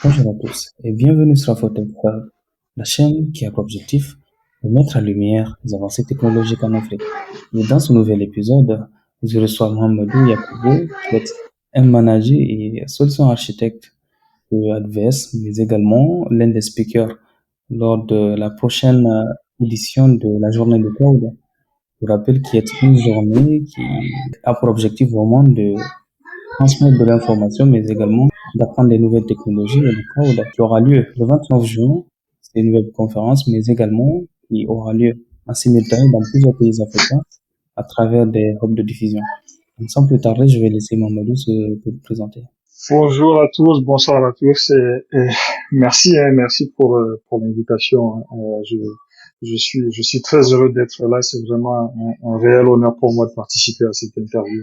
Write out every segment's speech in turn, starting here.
Bonjour à tous et bienvenue sur Infotech Hub, la chaîne qui a pour objectif de mettre en lumière les avancées technologiques en Afrique. Et dans ce nouvel épisode, je reçois Mohamedou Yakoubou, qui est un manager et solution architecte de AWS, mais également l'un des speakers lors de la prochaine édition de la journée de cloud. Je rappelle qu'il y a une journée qui a pour objectif vraiment de transmettre de l'information, mais également d'apprendre des nouvelles technologies et le cloud qui aura lieu le 29 juin. C'est une nouvelle conférence, mais également qui aura lieu en simultané dans plusieurs pays africains à travers des hubs de diffusion. Donc, sans plus tarder, je vais laisser Mamadou se présenter. Bonjour à tous, bonsoir à tous et merci, merci pour l'invitation. Je suis très heureux d'être là. C'est vraiment un réel honneur pour moi de participer à cette interview.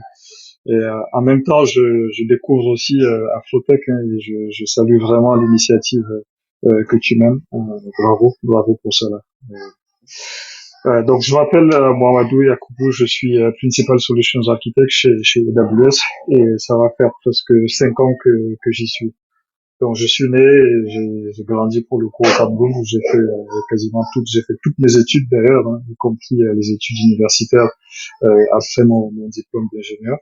Et en même temps, je découvre aussi Afrotech et je salue vraiment l'initiative que tu mènes. Bravo pour cela. Donc je m'appelle Mohamedou Yakoubou, je suis Principal Solutions Architect chez AWS et ça va faire presque 5 ans que j'y suis. Donc je suis né et j'ai grandi pour le coup au Cameroun où j'ai fait j'ai fait toutes mes études d'ailleurs, hein, y compris les études universitaires après mon diplôme d'ingénieur.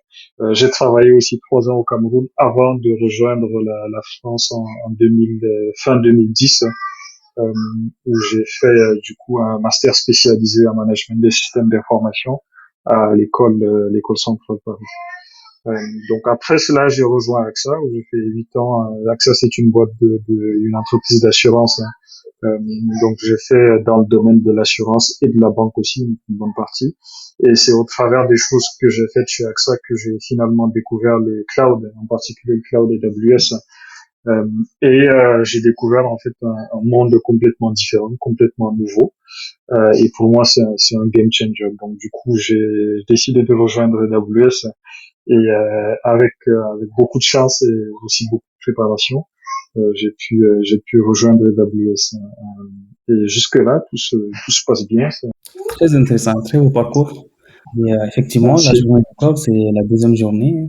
J'ai travaillé aussi 3 ans au Cameroun avant de rejoindre la France en 2000, fin 2010 euh, où j'ai fait du coup un master spécialisé en management des systèmes d'information à l'école centrale Paris. Donc après cela, j'ai rejoint AXA où j'ai fait 8 ans. AXA, c'est une boîte une entreprise d'assurance, hein. Donc j'ai fait dans le domaine de l'assurance et de la banque aussi une bonne partie. Et c'est au travers des choses que j'ai faites chez AXA que j'ai finalement découvert le cloud, en particulier le cloud AWS. J'ai découvert en fait un monde complètement différent, complètement nouveau. Et pour moi, c'est un game changer. Donc du coup, j'ai décidé de rejoindre AWS et avec beaucoup de chance et aussi beaucoup de préparation, j'ai pu rejoindre AWS. Et jusque là, tout se passe bien. Très intéressant, très beau parcours. Et effectivement, la Merci. journée de cloud, c'est la deuxième journée,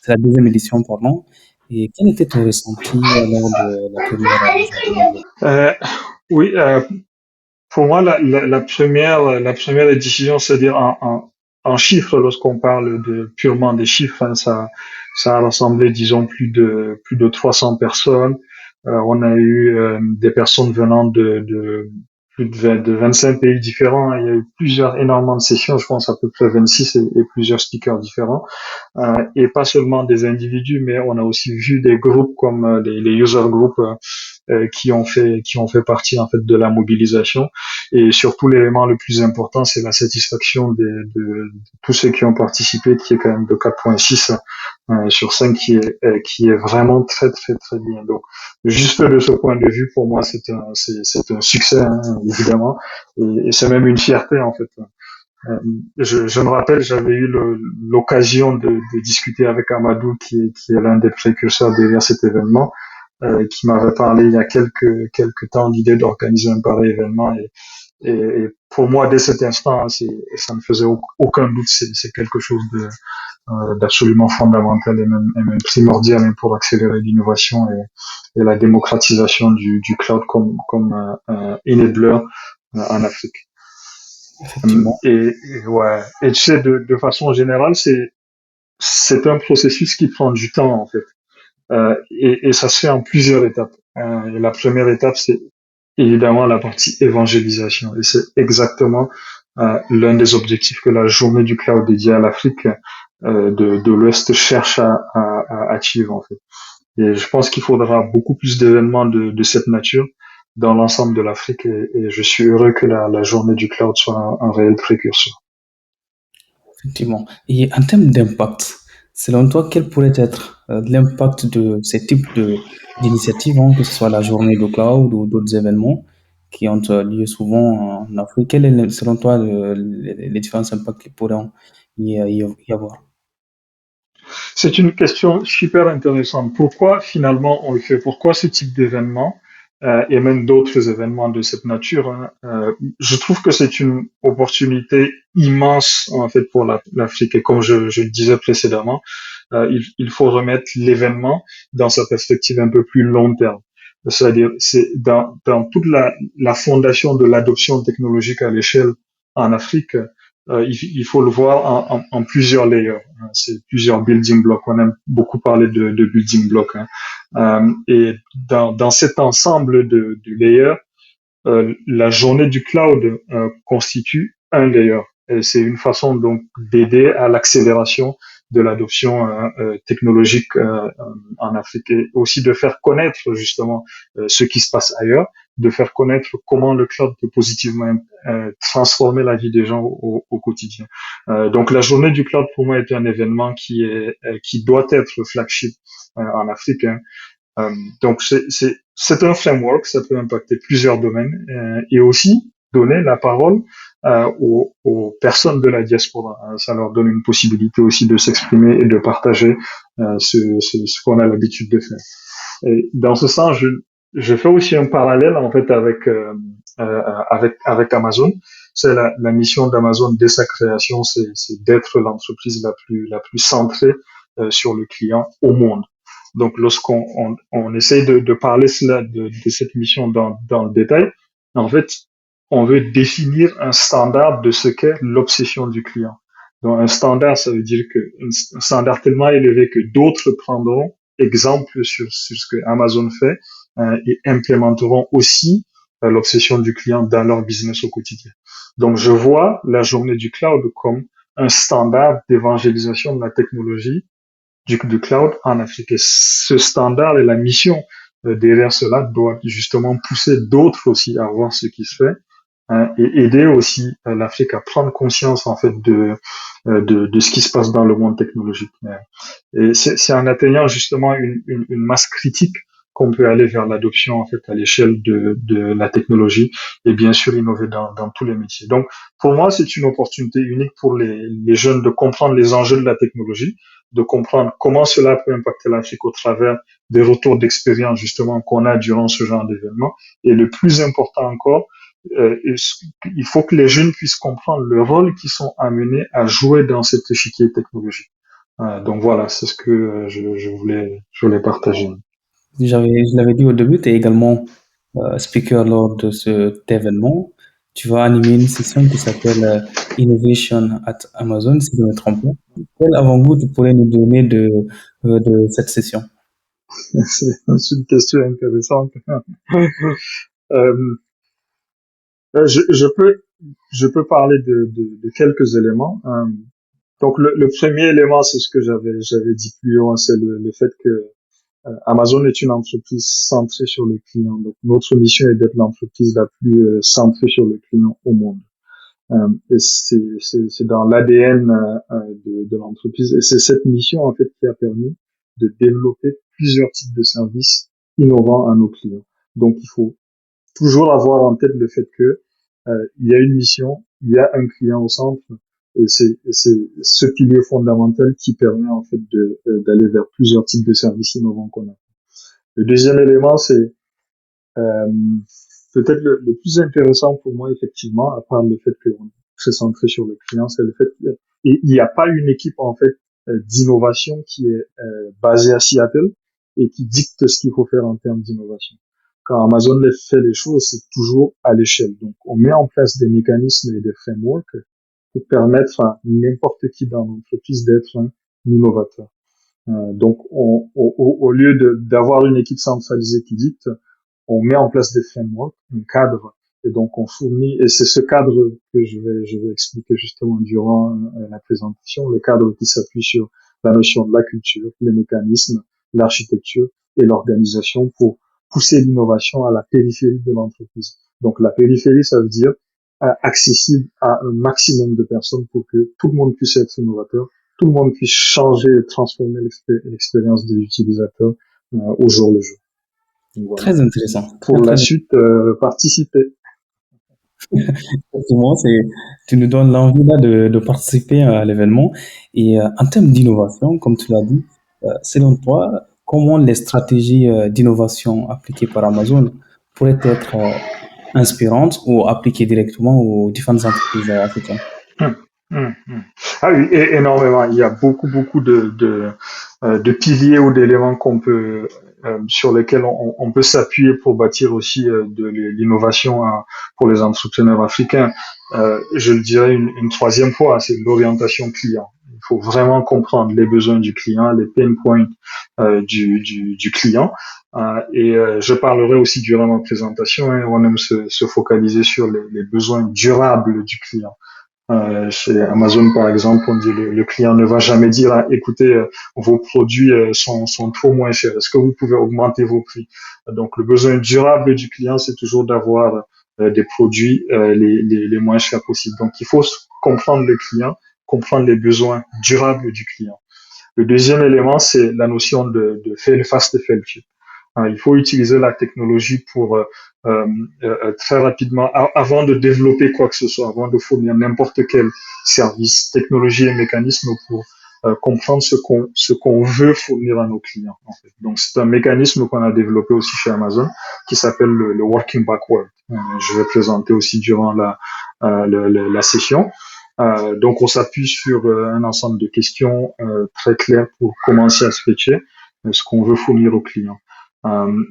c'est la deuxième édition, pardon. Et quel était ton ressenti lors de la première journée? Euh, oui, pour moi, la première décision, c'est-à-dire en chiffres, lorsqu'on parle de purement des chiffres, hein, ça a rassemblé, disons, plus de 300 personnes. On a eu des personnes venant de plus de 25 pays différents. Il y a eu énormément de sessions, je pense à peu près 26 et plusieurs speakers différents. Et pas seulement des individus, mais on a aussi vu des groupes comme les user groups qui ont fait partie en fait de la mobilisation. Et surtout l'élément le plus important, c'est la satisfaction de tous ceux qui ont participé, qui est quand même de 4,6 sur 5, qui est vraiment très très très bien. Donc juste de ce point de vue, pour moi, c'est un succès, hein, évidemment, et c'est même une fierté en fait. Je me rappelle, j'avais eu l'occasion de discuter avec Amadou, qui est l'un des précurseurs derrière cet événement, qui m'avait parlé il y a quelques temps l'idée d'organiser un pareil événement. Et pour moi, dès cet instant, hein, ça ne faisait aucun doute, c'est quelque chose d'absolument fondamental et même primordial, hein, pour accélérer l'innovation et la démocratisation du cloud comme enabler en Afrique. Effectivement. Ouais. Et tu sais, de façon générale, c'est un processus qui prend du temps en fait. Et ça se fait en plusieurs étapes. Et la première étape, c'est évidemment la partie évangélisation. Et c'est exactement l'un des objectifs que la journée du cloud dédiée à l'Afrique de l'Ouest cherche à achieve en fait. Et je pense qu'il faudra beaucoup plus d'événements de cette nature dans l'ensemble de l'Afrique et je suis heureux que la journée du cloud soit un réel précurseur. Effectivement. Et en termes d'impact, selon toi, quel pourrait être l'impact de ces types d'initiatives, hein, que ce soit la journée de cloud ou d'autres événements qui ont lieu souvent en Afrique? Quel est, selon toi, les différents impacts qu'il pourrait y avoir? C'est une question super intéressante. Pourquoi finalement on le fait? Pourquoi ce type d'événement et même d'autres événements de cette nature, hein? Je trouve que c'est une opportunité immense en fait pour l'Afrique. Et comme je le disais précédemment, il faut remettre l'événement dans sa perspective un peu plus long terme. C'est-à-dire, c'est dans toute la fondation de l'adoption technologique à l'échelle en Afrique, il faut le voir en plusieurs layers. C'est plusieurs building blocks. On aime beaucoup parler de building blocks. Et dans cet ensemble de layers, la journée du cloud constitue un layer. Et c'est une façon donc d'aider à l'accélération de l'adoption technologique en Afrique et aussi de faire connaître justement ce qui se passe ailleurs, de faire connaître comment le cloud peut positivement transformer la vie des gens au quotidien. Donc la journée du cloud pour moi est un événement qui doit être flagship en Afrique. Hein. Donc c'est un framework, ça peut impacter plusieurs domaines et aussi donner la parole aux personnes de la diaspora. Ça leur donne une possibilité aussi de s'exprimer et de partager ce qu'on a l'habitude de faire. Et dans ce sens, je fais aussi un parallèle en fait avec Amazon. C'est la mission d'Amazon dès sa création, c'est d'être l'entreprise la plus centrée sur le client au monde. Donc, lorsqu'on on essaye de parler cela de cette mission dans le détail, en fait, on veut définir un standard de ce qu'est l'obsession du client. Donc, un standard, ça veut dire que un standard tellement élevé que d'autres prendront exemple sur ce que Amazon fait et implémenteront aussi l'obsession du client dans leur business au quotidien. Donc, je vois la journée du cloud comme un standard d'évangélisation de la technologie du cloud en Afrique. Et ce standard et la mission derrière cela doit justement pousser d'autres aussi à voir ce qui se fait et aider aussi l'Afrique à prendre conscience en fait de ce qui se passe dans le monde technologique. Et c'est en atteignant justement une masse critique qu'on peut aller vers l'adoption en fait à l'échelle de la technologie et bien sûr innover dans tous les métiers. Donc pour moi c'est une opportunité unique pour les jeunes de comprendre les enjeux de la technologie, de comprendre comment cela peut impacter l'Afrique au travers des retours d'expérience justement qu'on a durant ce genre d'événement. Et le plus important encore, il faut que les jeunes puissent comprendre le rôle qu'ils sont amenés à jouer dans cet échiquier technologique. Donc voilà, c'est ce que je voulais partager. Je l'avais dit au début, tu es également speaker lors de cet événement. Tu vas animer une session qui s'appelle Innovation at Amazon, si je ne me trompe pas. Quel avant-goût tu pourrais nous donner de cette session? C'est une question intéressante. euh, je peux parler de quelques éléments. Donc le premier élément, c'est ce que j'avais dit plus haut, hein, c'est le fait que Amazon est une entreprise centrée sur le client. Donc notre mission est d'être l'entreprise la plus centrée sur le client au monde. Et c'est dans l'ADN de l'entreprise. Et c'est cette mission en fait qui a permis de développer plusieurs types de services innovants à nos clients. Donc il faut toujours avoir en tête le fait que il y a une mission, il y a un client au centre, et c'est ce pilier fondamental qui permet en fait d'aller vers plusieurs types de services innovants qu'on a. Le deuxième élément, c'est euh, peut-être le plus intéressant pour moi effectivement, à part le fait qu'on se centré sur le client, c'est le fait qu'il n'y a pas une équipe en fait d'innovation qui est basée à Seattle et qui dicte ce qu'il faut faire en termes d'innovation. Quand Amazon fait les choses, c'est toujours à l'échelle. Donc, on met en place des mécanismes et des frameworks pour permettre à n'importe qui dans l'entreprise d'être un innovateur. Donc, au lieu d'avoir une équipe centralisée qui dicte, on met en place des frameworks, un cadre, et donc on fournit, et c'est ce cadre que je vais expliquer justement durant la présentation, le cadre qui s'appuie sur la notion de la culture, les mécanismes, l'architecture et l'organisation pour pousser l'innovation à la périphérie de l'entreprise. Donc la périphérie, ça veut dire accessible à un maximum de personnes pour que tout le monde puisse être innovateur, tout le monde puisse changer et transformer l'expérience des utilisateurs au jour le jour. Voilà. Très intéressant, Pour très la très suite, participer. effectivement, tu nous donnes l'envie là de participer à l'événement. Et en termes d'innovation, comme tu l'as dit, selon toi, comment les stratégies d'innovation appliquées par Amazon pourraient être inspirantes ou appliquées directement aux différentes entreprises africaines? Hum, hum. Ah oui, énormément. Il y a beaucoup, beaucoup de piliers ou d'éléments qu'on peut sur lesquels on peut s'appuyer pour bâtir aussi de l'innovation pour les entrepreneurs africains. Je le dirais une troisième fois, c'est l'orientation client. Il faut vraiment comprendre les besoins du client, les pain points du client. Je parlerai aussi durant ma présentation, hein, on aime se focaliser sur les besoins durables du client. Chez Amazon, par exemple, on dit le client ne va jamais dire, ah, écoutez, vos produits sont trop moins chers. Est-ce que vous pouvez augmenter vos prix? Donc, le besoin durable du client, c'est toujours d'avoir des produits les moins chers possibles. Donc, il faut comprendre le client, comprendre les besoins durables du client. Le deuxième élément, c'est la notion de fail fast, fail cheap. Il faut utiliser la technologie pour très rapidement, avant de développer quoi que ce soit, avant de fournir n'importe quel service, technologie et mécanisme pour comprendre ce qu'on veut fournir à nos clients. En fait. Donc c'est un mécanisme qu'on a développé aussi chez Amazon qui s'appelle le working backward. Je vais présenter aussi durant la session. Donc on s'appuie sur un ensemble de questions très claires pour commencer à sketcher ce qu'on veut fournir aux clients.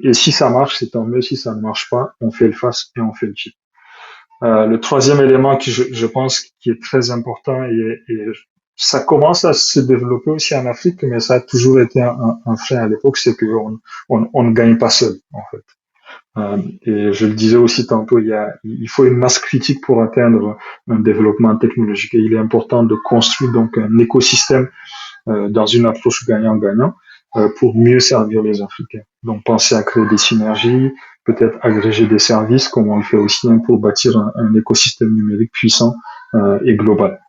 Et si ça marche, c'est tant mieux. Si ça ne marche pas, on fait le fast et on fait le cheap. Le troisième élément qui, je pense, qui est très important et ça commence à se développer aussi en Afrique, mais ça a toujours été un frein à l'époque, c'est qu'on ne gagne pas seul, en fait. Et je le disais aussi tantôt, il faut une masse critique pour atteindre un développement technologique. Et il est important de construire donc un écosystème dans une approche gagnant-gagnant pour mieux servir les Africains. Donc penser à créer des synergies, peut-être agréger des services, comme on le fait aussi pour bâtir un écosystème numérique puissant et global.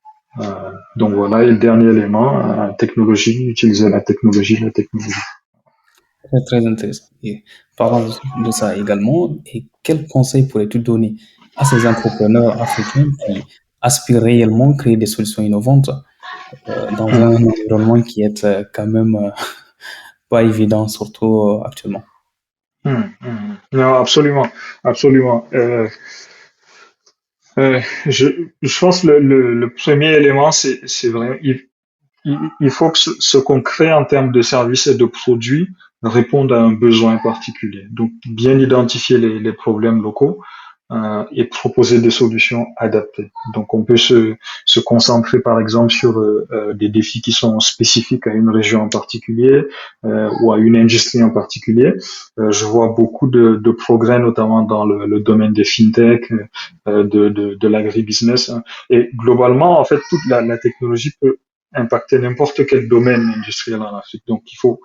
Donc voilà, et le dernier élément, technologie, utiliser la technologie. Très, très intéressant. Et parlant de ça également, et quels conseils pourrais-tu donner à ces entrepreneurs africains qui aspirent réellement à créer des solutions innovantes dans un environnement qui est quand même pas évident, surtout actuellement? Non, absolument, absolument. Je, je pense que le premier élément, c'est vrai, il faut que ce qu'on crée en termes de services et de produits réponde à un besoin particulier. Donc, bien identifier les problèmes locaux et proposer des solutions adaptées. Donc, on peut se concentrer, par exemple, sur des défis qui sont spécifiques à une région en particulier ou à une industrie en particulier. Je vois beaucoup de progrès, notamment dans le domaine des fintech, de l'agribusiness. Hein. Et globalement, en fait, toute la technologie peut impacter n'importe quel domaine industriel en Afrique. Donc, il faut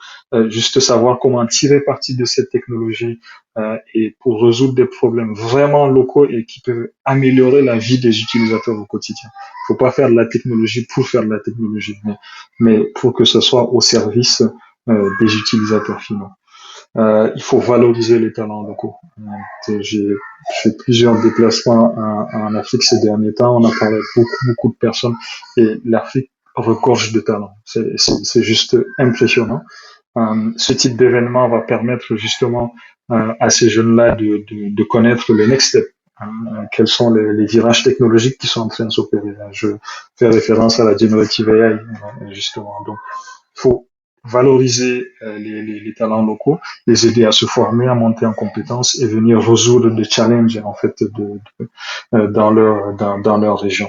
juste savoir comment tirer parti de cette technologie et pour résoudre des problèmes vraiment locaux et qui peuvent améliorer la vie des utilisateurs au quotidien. Il ne faut pas faire de la technologie pour faire de la technologie, mais pour que ce soit au service des utilisateurs finaux. Il faut valoriser les talents locaux. J'ai fait plusieurs déplacements en Afrique ces derniers temps. On a parlé avec beaucoup de personnes et l'Afrique regorge de talents. C'est juste impressionnant. Ce type d'événement va permettre justement à ces jeunes-là de connaître le next step. Quels sont les virages technologiques qui sont en train de s'opérer. Je fais référence à la generative AI, justement. Donc, il faut valoriser les talents locaux, les aider à se former, à monter en compétences et venir résoudre des challenges en fait dans leur région.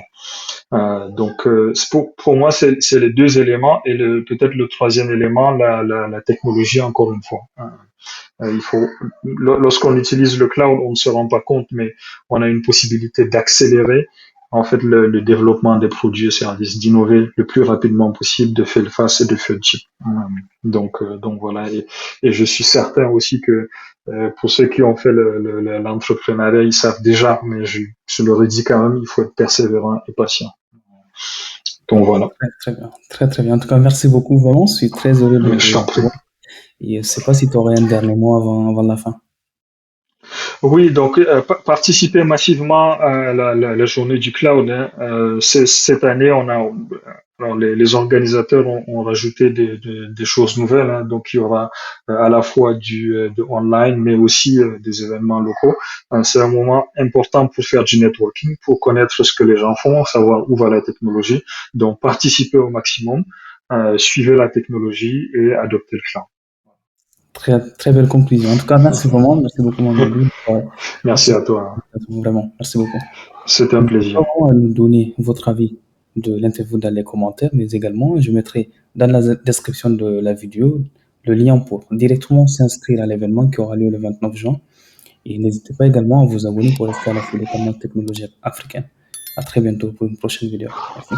Pour moi, c'est les deux éléments et peut-être le troisième élément, la technologie encore une fois. Il faut, lorsqu'on utilise le cloud, on ne se rend pas compte, mais on a une possibilité d'accélérer en fait le développement des produits et services, d'innover le plus rapidement possible, de faire le face et de faire le chip. Donc voilà. Et je suis certain aussi que pour ceux qui ont fait l'entrepreneuriat, ils savent déjà, mais je leur ai dit quand même, il faut être persévérant et patient. Donc voilà. Très, très bien. Très, très bien. En tout cas, merci beaucoup. Vraiment, je suis très heureux Mais je de t'en prie. voir. Et je ne sais pas si tu aurais un dernier mot avant la fin. Oui, donc participer massivement à la journée du cloud. Hein. Cette année, alors les organisateurs ont rajouté des choses nouvelles. Hein. Donc il y aura à la fois de online, mais aussi des événements locaux. C'est un moment important pour faire du networking, pour connaître ce que les gens font, savoir où va la technologie. Donc participer au maximum. suivez la technologie et adoptez le cloud. Très, très belle conclusion. En tout cas, merci vraiment. Merci beaucoup, Mamadou, pour Merci cette à toi. présentation. Vraiment, merci beaucoup. C'était un N'hésitez pas plaisir. vraiment à nous donner votre avis de l'interview dans les commentaires, mais également, je mettrai dans la description de la vidéo le lien pour directement s'inscrire à l'événement qui aura lieu le 29 juin. Et n'hésitez pas également à vous abonner pour rester à la fin des canaux technologiques africains. À très bientôt pour une prochaine vidéo. Merci.